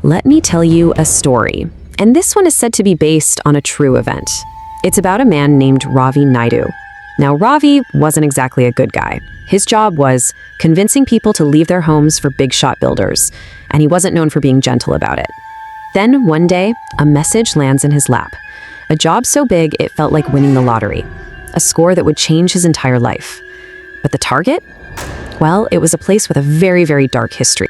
Let me tell you a story. And this one is said to be based on a true event. It's about a man named Ravi Naidu. Now, Ravi wasn't exactly a good guy. His job was convincing people to leave their homes for big shot builders, and he wasn't known for being gentle about it. Then, one day, a message lands in his lap. A job so big it felt like winning the lottery. A score that would change his entire life. But the target? Well, it was a place with a very, very dark history.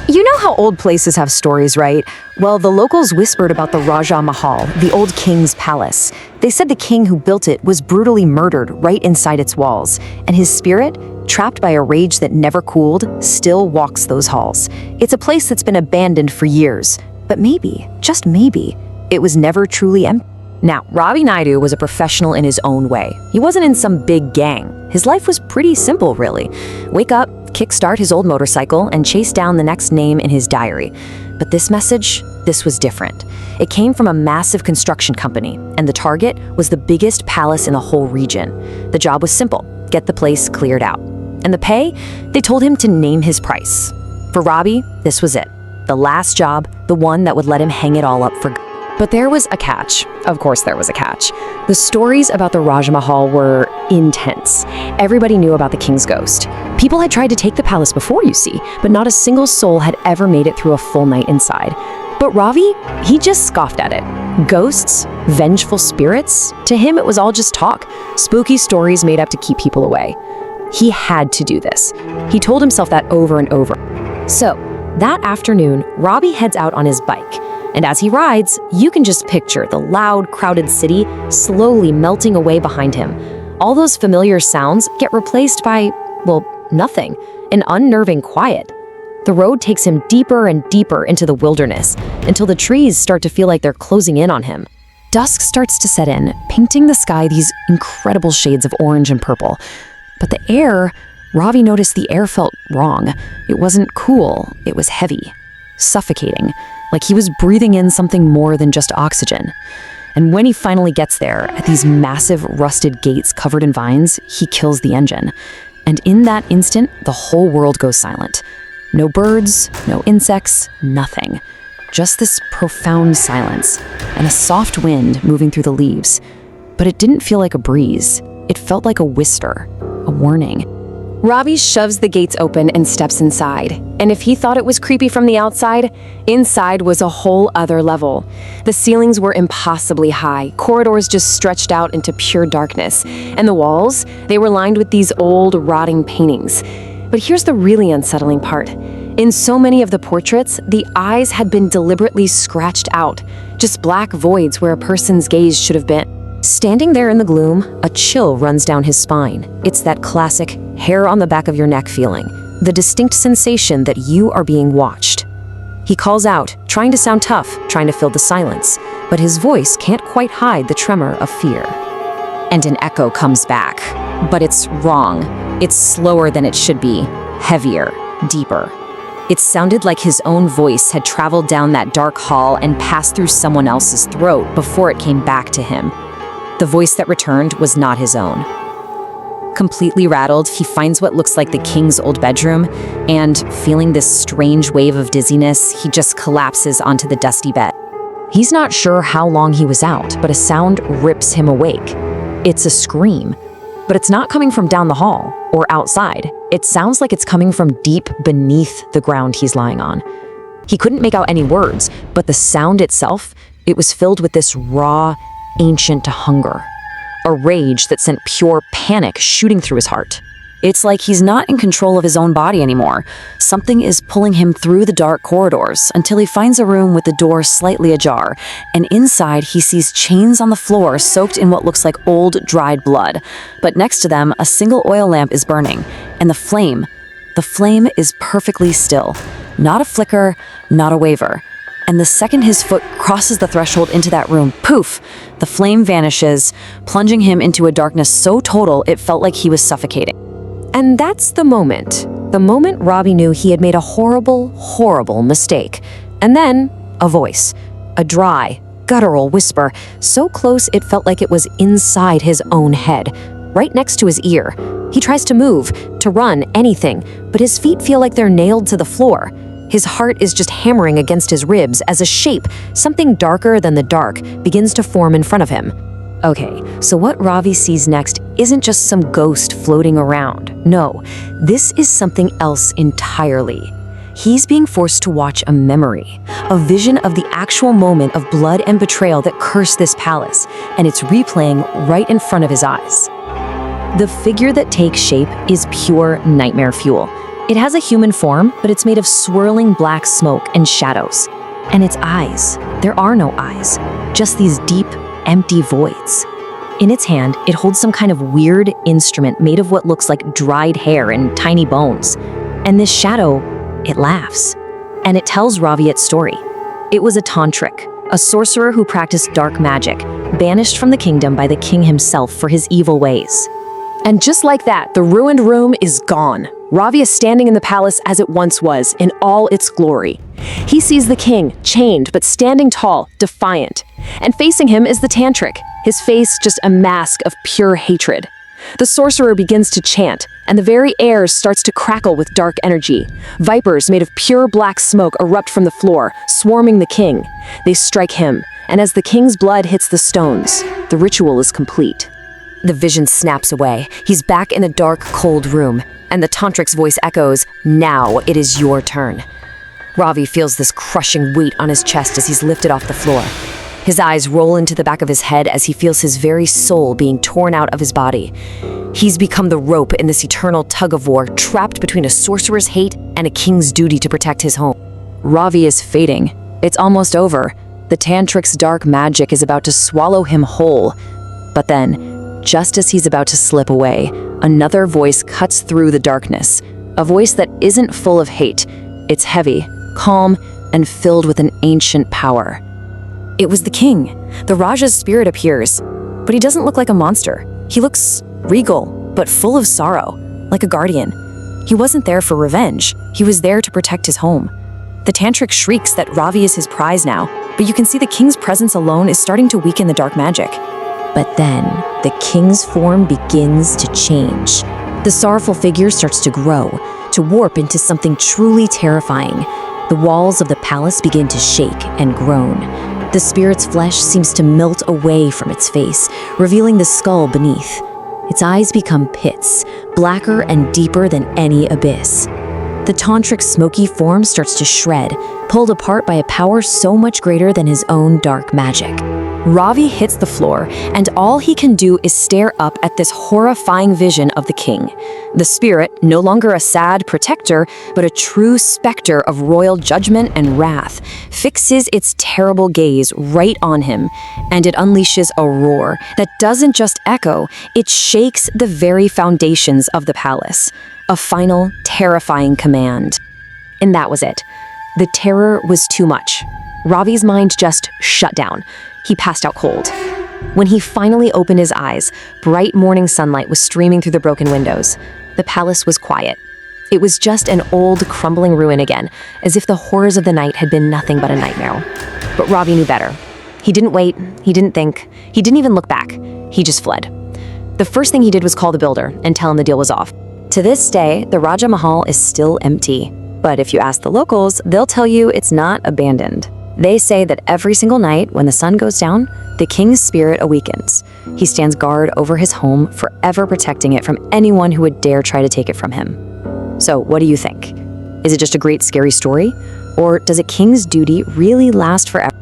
You know how old places have stories, right? Well, the locals whispered about the Raja Mahal, the old king's palace. They said the king who built it was brutally murdered right inside its walls, and his spirit, trapped by a rage that never cooled, still walks those halls. It's a place that's been abandoned for years, but maybe, just maybe, it was never truly empty. Now, Ravi Naidu was a professional in his own way. He wasn't in some big gang. His life was pretty simple, really. Wake up, kickstart his old motorcycle, and chase down the next name in his diary. But this message, this was different. It came from a massive construction company, and the target was the biggest palace in the whole region. The job was simple: get the place cleared out. And the pay? They told him to name his price. For Ravi, this was it. The last job, the one that would let him hang it all up for good. But there was a catch. Of course there was a catch. The stories about the Raja Mahal were intense. Everybody knew about the king's ghost. People had tried to take the palace before, you see, but not a single soul had ever made it through a full night inside. But Ravi, he just scoffed at it. Ghosts? Vengeful spirits? To him, it was all just talk. Spooky stories made up to keep people away. He had to do this. He told himself that over and over. So, that afternoon, Ravi heads out on his bike. And as he rides, you can just picture the loud, crowded city slowly melting away behind him. All those familiar sounds get replaced by, well, nothing, an unnerving quiet. The road takes him deeper and deeper into the wilderness until the trees start to feel like they're closing in on him. Dusk starts to set in, painting the sky these incredible shades of orange and purple. But the air, Ravi noticed the air felt wrong. It wasn't cool, it was heavy, suffocating. Like he was breathing in something more than just oxygen. And when he finally gets there, at these massive rusted gates covered in vines, he kills the engine. And in that instant, the whole world goes silent. No birds, no insects, nothing. Just this profound silence, and a soft wind moving through the leaves. But it didn't feel like a breeze. It felt like a whisper, a warning. Ravi shoves the gates open and steps inside. And if he thought it was creepy from the outside, inside was a whole other level. The ceilings were impossibly high, corridors just stretched out into pure darkness. And the walls, they were lined with these old, rotting paintings. But here's the really unsettling part. In so many of the portraits, the eyes had been deliberately scratched out, just black voids where a person's gaze should have been. Standing there in the gloom, a chill runs down his spine. It's that classic hair on the back of your neck feeling, the distinct sensation that you are being watched. He calls out, trying to sound tough, trying to fill the silence, but his voice can't quite hide the tremor of fear. And an echo comes back, but it's wrong. It's slower than it should be, heavier, deeper. It sounded like his own voice had traveled down that dark hall and passed through someone else's throat before it came back to him. The voice that returned was not his own. Completely rattled, he finds what looks like the king's old bedroom, and feeling this strange wave of dizziness, he just collapses onto the dusty bed. He's not sure how long he was out, but a sound rips him awake. It's a scream, but it's not coming from down the hall or outside. It sounds like it's coming from deep beneath the ground he's lying on. He couldn't make out any words, but the sound itself, it was filled with this raw, ancient hunger, a rage that sent pure panic shooting through his heart. It's like he's not in control of his own body anymore. Something is pulling him through the dark corridors until he finds a room with the door slightly ajar, and inside he sees chains on the floor soaked in what looks like old, dried blood. But next to them, a single oil lamp is burning, and the flame is perfectly still. Not a flicker, not a waver. And the second his foot crosses the threshold into that room, poof, the flame vanishes, plunging him into a darkness so total it felt like he was suffocating. And that's the moment Ravi knew he had made a horrible, horrible mistake. And then, a voice, a dry, guttural whisper, so close it felt like it was inside his own head, right next to his ear. He tries to move, to run, anything, but his feet feel like they're nailed to the floor. His heart is just hammering against his ribs as a shape, something darker than the dark, begins to form in front of him. Okay, so what Ravi sees next isn't just some ghost floating around. No, this is something else entirely. He's being forced to watch a memory, a vision of the actual moment of blood and betrayal that cursed this palace, and it's replaying right in front of his eyes. The figure that takes shape is pure nightmare fuel. It has a human form, but it's made of swirling black smoke and shadows. And its eyes, there are no eyes, just these deep, empty voids. In its hand, it holds some kind of weird instrument made of what looks like dried hair and tiny bones. And this shadow, it laughs. And it tells Ravi its story. It was a Tantrik, a sorcerer who practiced dark magic, banished from the kingdom by the king himself for his evil ways. And just like that, the ruined room is gone. Ravi is standing in the palace as it once was, in all its glory. He sees the king, chained but standing tall, defiant. And facing him is the Tantrik, his face just a mask of pure hatred. The sorcerer begins to chant, and the very air starts to crackle with dark energy. Vipers made of pure black smoke erupt from the floor, swarming the king. They strike him, and as the king's blood hits the stones, the ritual is complete. The vision snaps away. He's back in the dark, cold room, and the Tantrik's voice echoes, "Now it is your turn." Ravi feels this crushing weight on his chest as he's lifted off the floor. His eyes roll into the back of his head as he feels his very soul being torn out of his body. He's become the rope in this eternal tug-of-war, trapped between a sorcerer's hate and a king's duty to protect his home. Ravi is fading. It's almost over. The Tantrik's dark magic is about to swallow him whole. But then, just as he's about to slip away, another voice cuts through the darkness. A voice that isn't full of hate. It's heavy, calm, and filled with an ancient power. It was the king. The Raja's spirit appears, but he doesn't look like a monster. He looks regal, but full of sorrow, like a guardian. He wasn't there for revenge. He was there to protect his home. The Tantrik shrieks that Ravi is his prize now, but you can see the king's presence alone is starting to weaken the dark magic. But then, the king's form begins to change. The sorrowful figure starts to grow, to warp into something truly terrifying. The walls of the palace begin to shake and groan. The spirit's flesh seems to melt away from its face, revealing the skull beneath. Its eyes become pits, blacker and deeper than any abyss. The Tantrik's smoky form starts to shred, pulled apart by a power so much greater than his own dark magic. Ravi hits the floor, and all he can do is stare up at this horrifying vision of the king. The spirit, no longer a sad protector, but a true specter of royal judgment and wrath, fixes its terrible gaze right on him, and it unleashes a roar that doesn't just echo, it shakes the very foundations of the palace. A final, terrifying command. And that was it. The terror was too much. Ravi's mind just shut down. He passed out cold. When he finally opened his eyes, bright morning sunlight was streaming through the broken windows. The palace was quiet. It was just an old, crumbling ruin again, as if the horrors of the night had been nothing but a nightmare. But Ravi knew better. He didn't wait, he didn't think, he didn't even look back. He just fled. The first thing he did was call the builder and tell him the deal was off. To this day, the Raja Mahal is still empty. But if you ask the locals, they'll tell you it's not abandoned. They say that every single night when the sun goes down, the king's spirit awakens. He stands guard over his home, forever protecting it from anyone who would dare try to take it from him. So what do you think? Is it just a great scary story? Or does a king's duty really last forever?